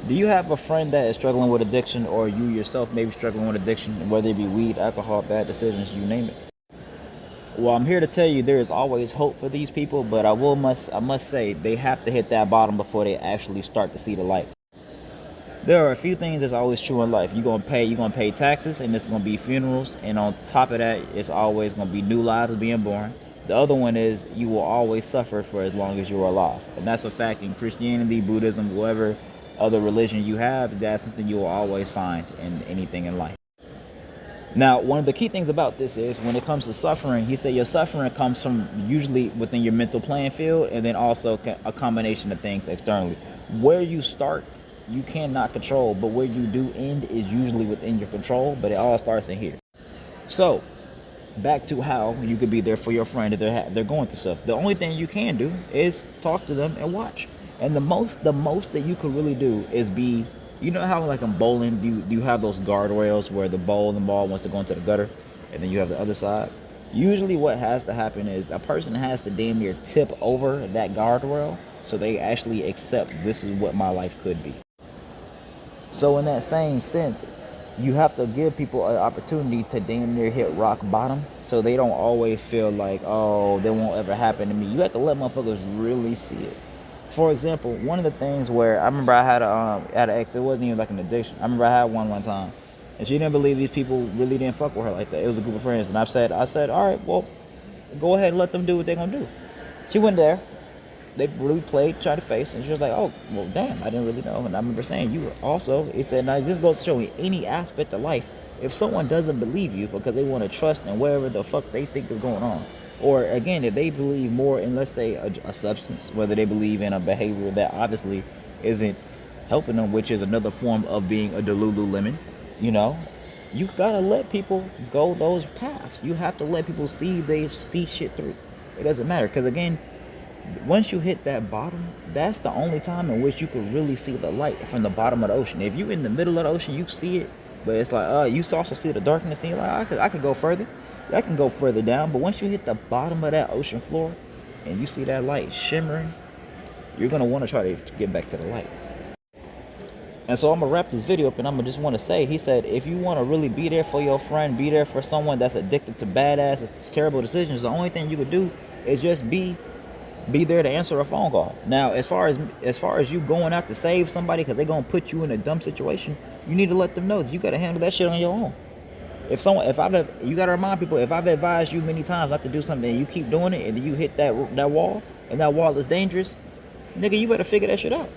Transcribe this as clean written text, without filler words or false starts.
Do you have a friend that is struggling with addiction, or you yourself may be struggling with addiction, whether it be weed, alcohol, bad decisions, you name it? Well, I'm here to tell you there is always hope for these people, but I must say they have to hit that bottom before they actually start to see the light. There are a few things that's always true in life. You're gonna pay taxes, and it's gonna be funerals, and on top of that, it's always gonna be new lives being born. The other one is you will always suffer for as long as you are alive, and that's a fact in Christianity, Buddhism, whatever other religion you have. That's something you will always find in anything in life. Now, one of the key things about this is when it comes to suffering, he said your suffering comes from usually within your mental playing field, and then also a combination of things externally. Where you start, you cannot control, but where you do end is usually within your control, but it all starts in here. So, back to how you could be there for your friend if they're going through stuff. The only thing you can do is talk to them and watch. And the most that you could really do is be, you know how like in bowling, do you have those guardrails where the ball wants to go into the gutter, and then you have the other side. Usually, what has to happen is a person has to damn near tip over that guardrail so they actually accept this is what my life could be. So in that same sense, you have to give people an opportunity to damn near hit rock bottom so they don't always feel like, oh, that won't ever happen to me. You have to let motherfuckers really see it. For example, one of the things where I remember I had an ex, it wasn't even like an addiction. I remember I had one time, and she didn't believe these people really didn't fuck with her like that. It was a group of friends, and I said, all right, well, go ahead and let them do what they're gonna do. She went there, they really played, tried to face, and she was like, "Oh, well, damn, I didn't really know." And I remember saying, "You also," he said, "Now this goes to show you any aspect of life. If someone doesn't believe you because they want to trust in whatever the fuck they think is going on, or again, if they believe more in, let's say, a substance, whether they believe in a behavior that obviously isn't helping them, which is another form of being a delulu lemon, you know." You gotta let people go those paths. You have to let people see they see shit through. It doesn't matter because again, once you hit that bottom, that's the only time in which you can really see the light from the bottom of the ocean. If you in the middle of the ocean, you see it, but it's like you also see the darkness, and you're like, I could go further, I can go further down. But once you hit the bottom of that ocean floor, and you see that light shimmering, you're gonna want to try to get back to the light. And so I'm gonna wrap this video up, and I'm gonna just want to say, he said, if you want to really be there for your friend, be there for someone that's addicted to badass, it's terrible decisions. The only thing you could do is just be there to answer a phone call. Now, as far as you going out to save somebody because they're gonna put you in a dumb situation, you need to let them know that you gotta handle that shit on your own. You gotta remind people, if I've advised you many times not to do something and you keep doing it, and then you hit that wall, and that wall is dangerous, nigga, you better figure that shit out.